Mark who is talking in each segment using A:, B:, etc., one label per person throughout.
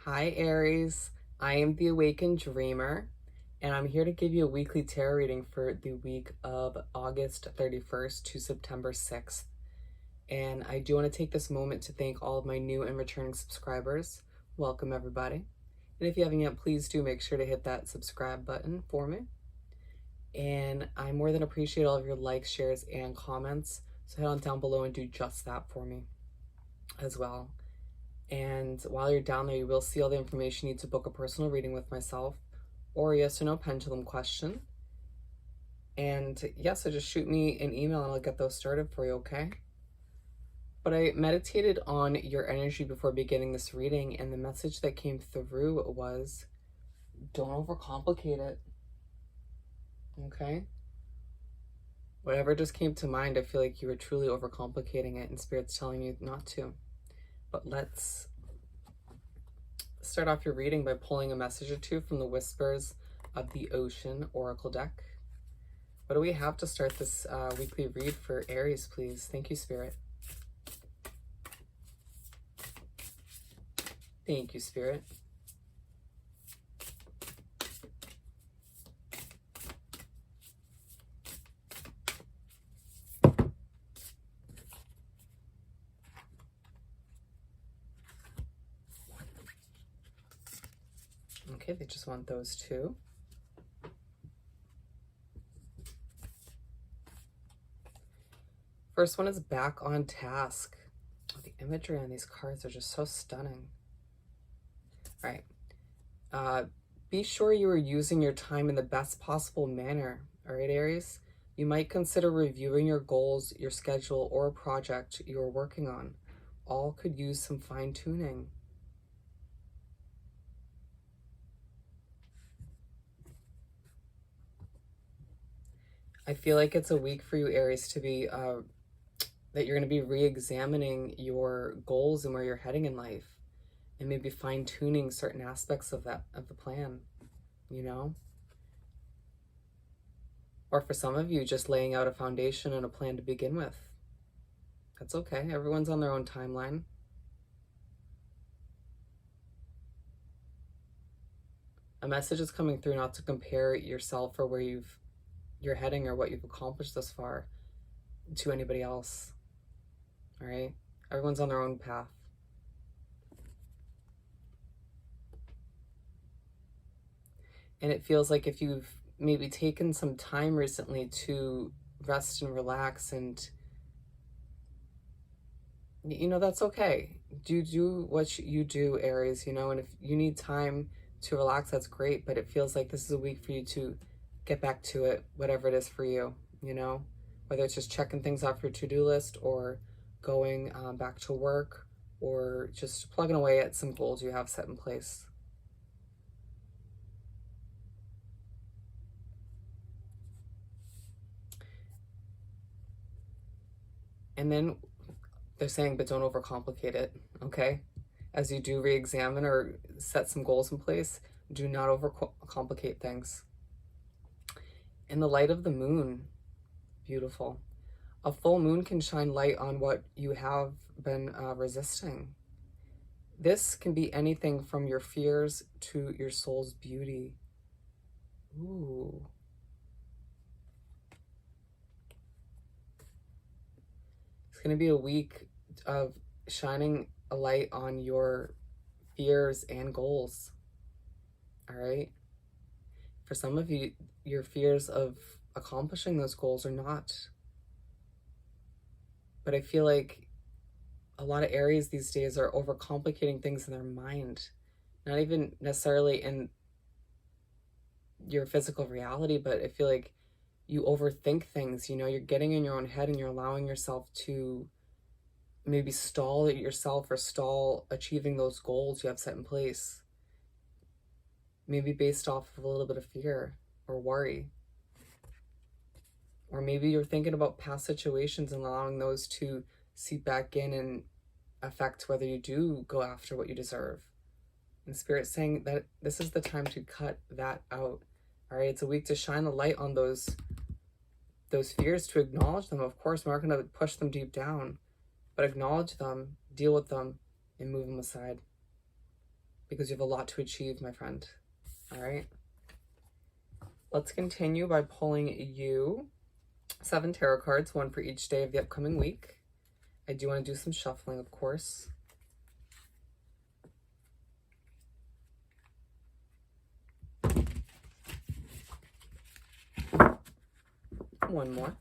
A: Hi Aries, I am the Awakened Dreamer, and I'm here to give you a weekly tarot reading for the week of August 31st to September 6th. And I do want to take this moment to thank all of my new and returning subscribers. Welcome everybody. And if you haven't yet, please do make sure to hit that subscribe button for me. And I more than appreciate all of your likes, shares, and comments. So head on down below and do just that for me as well. And while you're down there, you will see all the information you need to book a personal reading with myself or yes or no pendulum question. And yes, so just shoot me an email and I'll get those started for you, okay? But I meditated on your energy before beginning this reading, and the message that came through was, don't overcomplicate it, okay? Whatever just came to mind, I feel like you were truly overcomplicating it and Spirit's telling you not to. But let's start off your reading by pulling a message or two from the Whispers of the Ocean Oracle deck. What do we have to start this weekly read for Aries, please? Thank you, Spirit. Thank you, Spirit. Okay, they just want those two. First one is back on task. Oh, the imagery on these cards are just so stunning. All right. Be sure you are using your time in the best possible manner. All right, Aries? You might consider reviewing your goals, your schedule, or a project you're working on. All could use some fine-tuning. I feel like it's a week for you, Aries, to be that you're going to be re-examining your goals and where you're heading in life, and maybe fine-tuning certain aspects of the plan, you know? Or for some of you, just laying out a foundation and a plan to begin with. That's okay. Everyone's on their own timeline. A message is coming through not to compare yourself or where you're heading or what you've accomplished thus far to anybody else. All right? Everyone's on their own path. And it feels like if you've maybe taken some time recently to rest and relax, and you know, that's okay. Do what you do, Aries, you know, and if you need time to relax, that's great, but it feels like this is a week for you to get back to it, whatever it is for you, you know, whether it's just checking things off your to-do list or going back to work or just plugging away at some goals you have set in place. And then they're saying, but don't overcomplicate it, okay? As you do re-examine or set some goals in place, do not overcomplicate things. In the light of the moon, beautiful. A full moon can shine light on what you have been resisting. This can be anything from your fears to your soul's beauty. Ooh. It's going to be a week of shining a light on your fears and goals. All right? For some of you, your fears of accomplishing those goals are not. But I feel like a lot of Aries these days are overcomplicating things in their mind, not even necessarily in your physical reality, but I feel like you overthink things, you know, you're getting in your own head and you're allowing yourself to maybe stall yourself or stall achieving those goals you have set in place. Maybe based off of a little bit of fear or worry. Or maybe you're thinking about past situations and allowing those to seep back in and affect whether you do go after what you deserve. And Spirit's saying that this is the time to cut that out. All right, it's a week to shine the light on those fears, to acknowledge them. Of course, we're not going to push them deep down, but acknowledge them, deal with them, and move them aside. because you have a lot to achieve, my friend. All right. Let's continue by pulling you 7 tarot cards, one for each day of the upcoming week. I do want to do some shuffling, of course. One more.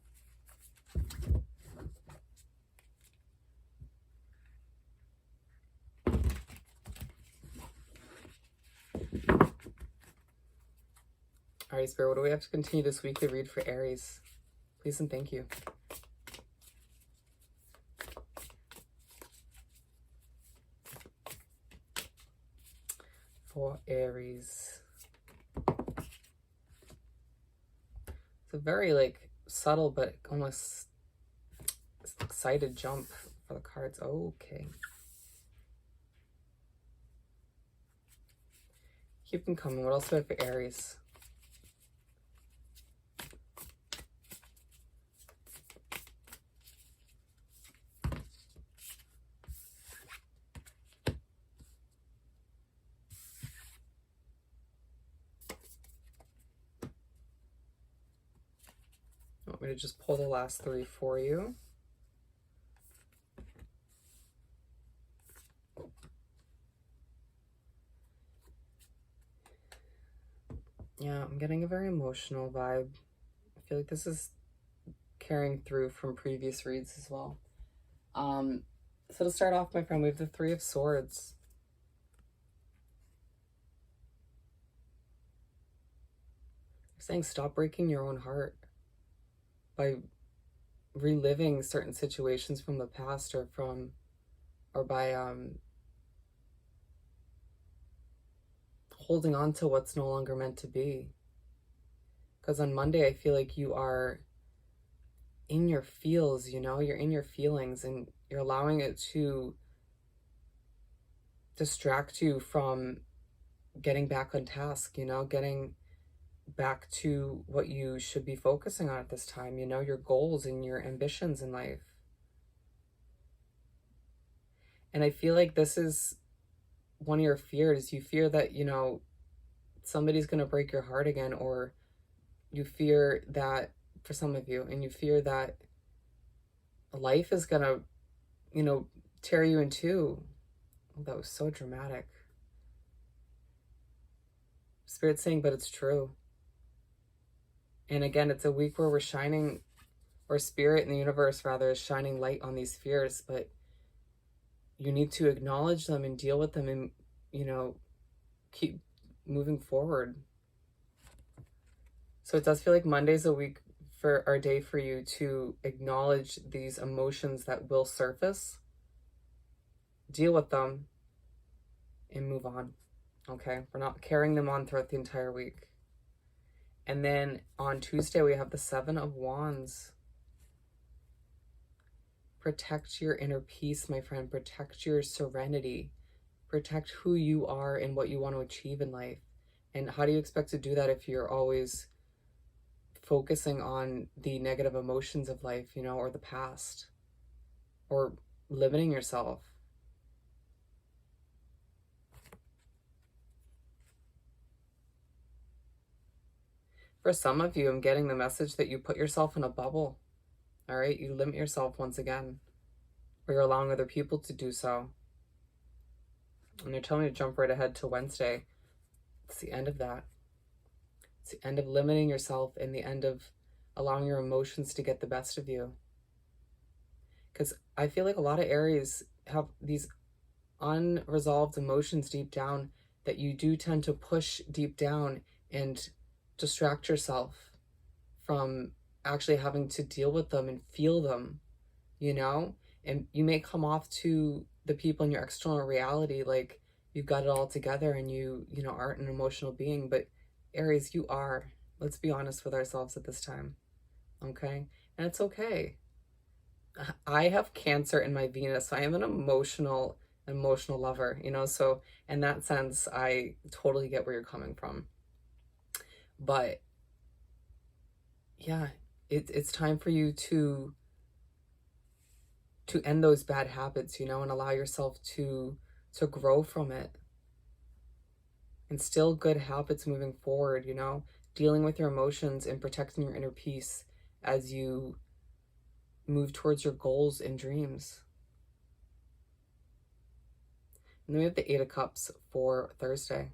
A: All right, Spirit, what do we have to continue this weekly read for Aries? Please and thank you. For Aries. It's a very, like, subtle but almost excited jump for the cards. Okay. Keep them coming. What else do I have for Aries? Want me to just pull the last 3 for you? Yeah, I'm getting a very emotional vibe. I feel like this is carrying through from previous reads as well. So to start off, my friend, we have the 3 of Swords. They're saying stop breaking your own heart by reliving certain situations from the past or by holding on to what's no longer meant to be. Because on Monday, I feel like you are in your feels, you know, you're in your feelings and you're allowing it to distract you from getting back on task, you know, getting back to what you should be focusing on at this time, you know, your goals and your ambitions in life. And I feel like this is one of your fears. You fear that, you know, somebody's going to break your heart again, or you fear that, for some of you, and you fear that life is going to, you know, tear you in two. Oh, that was so dramatic. Spirit's saying, but it's true. And again, it's a week where we're shining, or Spirit in the universe, rather, is shining light on these fears, but you need to acknowledge them and deal with them and, you know, keep moving forward. So it does feel like Monday's a week for our day for you to acknowledge these emotions that will surface, deal with them, and move on. Okay? We're not carrying them on throughout the entire week. And then on Tuesday, we have the 7 of Wands. Protect your inner peace, my friend. Protect your serenity. Protect who you are and what you want to achieve in life. And how do you expect to do that if you're always focusing on the negative emotions of life, you know, or the past, or limiting yourself? For some of you, I'm getting the message that you put yourself in a bubble. All right, you limit yourself once again, or you're allowing other people to do so. And they're telling me to jump right ahead to Wednesday. It's the end of that. It's the end of limiting yourself and the end of allowing your emotions to get the best of you. Because I feel like a lot of Aries have these unresolved emotions deep down that you do tend to push deep down and distract yourself from actually having to deal with them and feel them, you know? And you may come off to the people in your external reality like you've got it all together and you know, aren't an emotional being, but Aries, you are. Let's be honest with ourselves at this time, okay? And it's okay. I have Cancer in my Venus, so I am an emotional lover, you know? So in that sense, I totally get where you're coming from. But yeah, it's time for you to end those bad habits, you know, and allow yourself to grow from it. Instill good habits moving forward, dealing with your emotions and protecting your inner peace as you move towards your goals and dreams. And then we have the Eight of Cups for Thursday.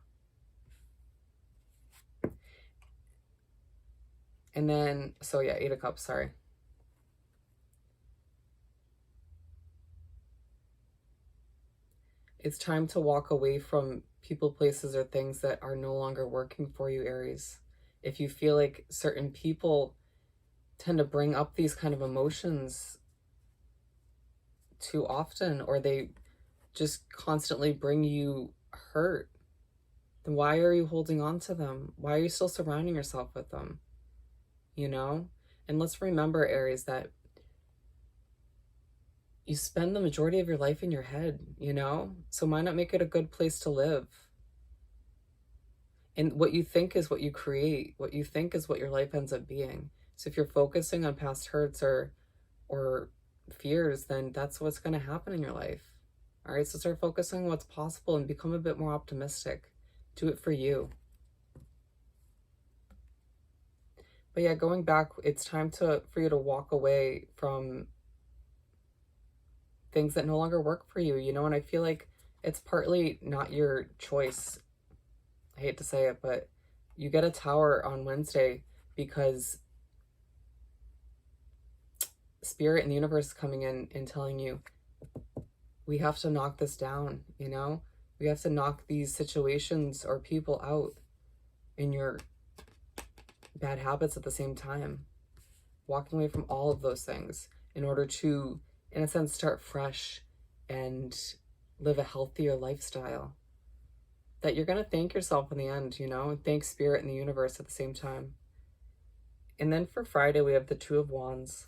A: And then, Eight of Cups, sorry. It's time to walk away from people, places, or things that are no longer working for you, Aries. If you feel like certain people tend to bring up these kind of emotions too often, or they just constantly bring you hurt, then why are you holding on to them? Why are you still surrounding yourself with them? And let's remember, Aries, that you spend the majority of your life in your head, so why not make it a good place to live? And what you think is what you create. What you think is what your life ends up being. So if you're focusing on past hurts or fears, then that's what's going to happen in your life. All right, so start focusing on what's possible and become a bit more optimistic. Do it for you. But yeah, going back, it's time for you to walk away from things that no longer work for you, and I feel like it's partly not your choice. I hate to say it, but you get a Tower on Wednesday because Spirit and the universe is coming in and telling you, we have to knock this down, We have to knock these situations or people out in your bad habits at the same time. Walking away from all of those things in order to, in a sense, start fresh and live a healthier lifestyle. That you're going to thank yourself in the end, and thank Spirit and the universe at the same time. And then for Friday, we have the Two of Wands.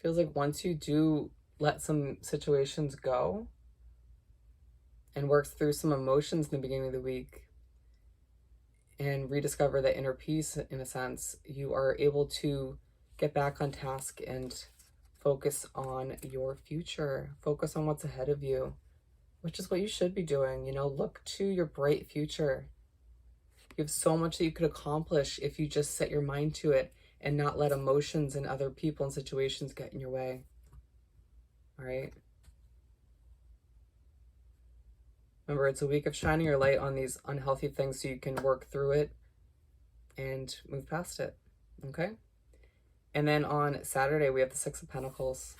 A: Feels like once you do let some situations go and work through some emotions in the beginning of the week and rediscover that inner peace, in a sense, you are able to get back on task and focus on your future. Focus on what's ahead of you, which is what you should be doing. Look to your bright future. You have so much that you could accomplish if you just set your mind to it and not let emotions and other people and situations get in your way. All right? Remember, it's a week of shining your light on these unhealthy things so you can work through it and move past it. Okay? And then on Saturday, we have the Six of Pentacles.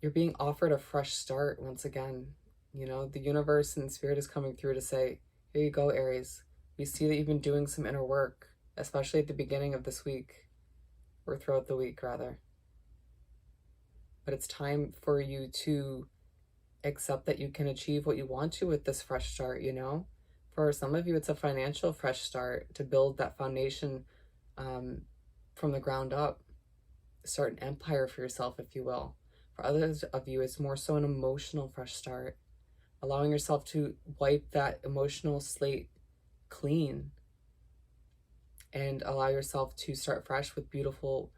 A: You're being offered a fresh start once again. The universe and Spirit is coming through to say, here you go, Aries. We see that you've been doing some inner work, especially at the beginning of this week, or throughout the week, rather. But it's time for you to accept that you can achieve what you want to with this fresh start, For some of you, it's a financial fresh start to build that foundation from the ground up. Start an empire for yourself, if you will. For others of you, it's more so an emotional fresh start. Allowing yourself to wipe that emotional slate clean and allow yourself to start fresh with beautiful,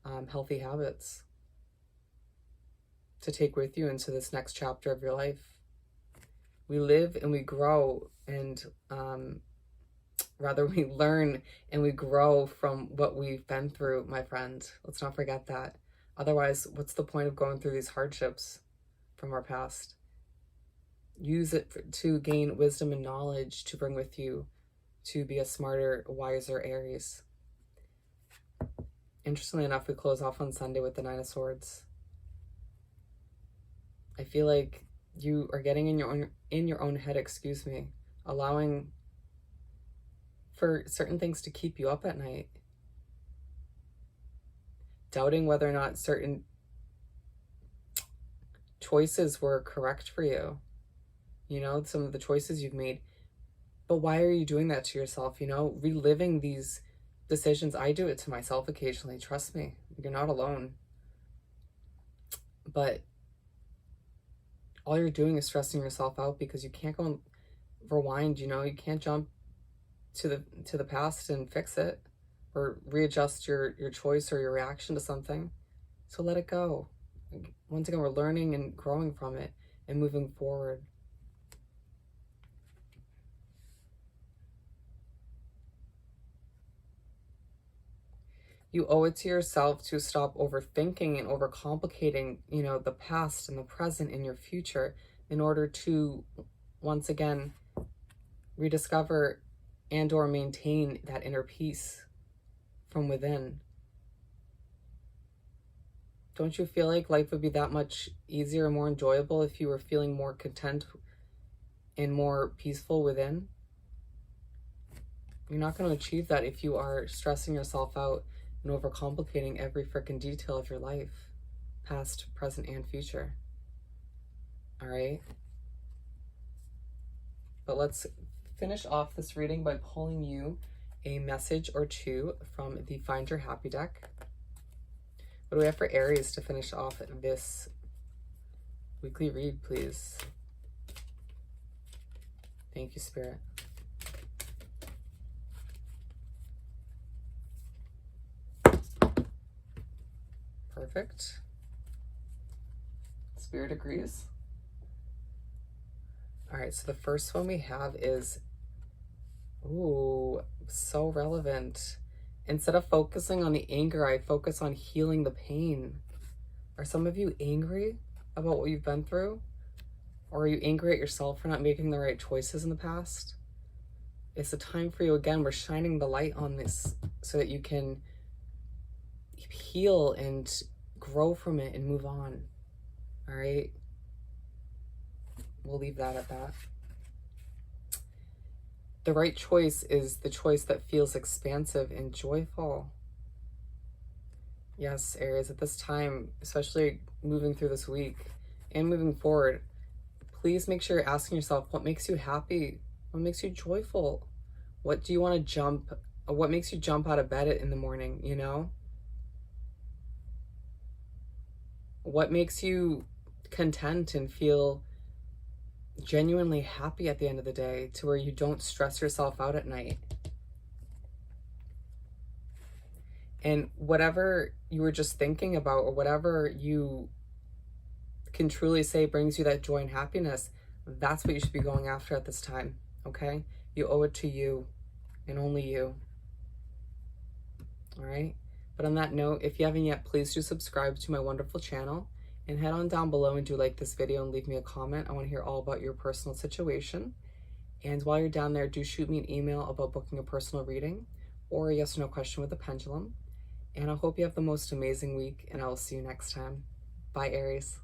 A: healthy habits to take with you into this next chapter of your life. We live and we grow, and we learn and we grow from what we've been through, my friend. Let's not forget that. Otherwise, what's the point of going through these hardships from our past? Use it to gain wisdom and knowledge to bring with you to be a smarter, wiser Aries. Interestingly enough, we close off on Sunday with the Nine of Swords. I feel like you are getting in your own head, allowing for certain things to keep you up at night. Doubting whether or not certain choices were correct for you. Some of the choices you've made. But why are you doing that to yourself? Reliving these decisions. I do it to myself occasionally. Trust me, you're not alone. But all you're doing is stressing yourself out because you can't go and rewind, you can't jump to the past and fix it or readjust your choice or your reaction to something. So let it go. Once again, we're learning and growing from it and moving forward. You owe it to yourself to stop overthinking and overcomplicating, the past and the present and your future in order to, once again, rediscover and or maintain that inner peace from within. Don't you feel like life would be that much easier and more enjoyable if you were feeling more content and more peaceful within? You're not going to achieve that if you are stressing yourself out and overcomplicating every freaking detail of your life, past, present, and future. All right? But let's finish off this reading by pulling you a message or two from the Find Your Happy deck. What do we have for Aries to finish off this weekly read, please? Thank you, Spirit. Perfect. Spirit agrees. All right, so the first one we have is, ooh, so relevant. Instead of focusing on the anger, I focus on healing the pain. Are some of you angry about what you've been through? Or are you angry at yourself for not making the right choices in the past? It's a time for you, again, we're shining the light on this so that you can heal and grow from it and move on. All right? We'll leave that at that. The right choice is the choice that feels expansive and joyful. Yes, Aries, at this time, especially moving through this week and moving forward, please make sure you're asking yourself, what makes you happy? What makes you joyful? What do you want to jump? What makes you jump out of bed in the morning, What makes you content and feel genuinely happy at the end of the day to where you don't stress yourself out at night? And whatever you were just thinking about, or whatever you can truly say brings you that joy and happiness, that's what you should be going after at this time, okay? You owe it to you and only you. All right? But on that note, if you haven't yet, please do subscribe to my wonderful channel and head on down below and do like this video and leave me a comment. I want to hear all about your personal situation. And while you're down there, do shoot me an email about booking a personal reading or a yes or no question with a pendulum. And I hope you have the most amazing week, and I will see you next time. Bye, Aries.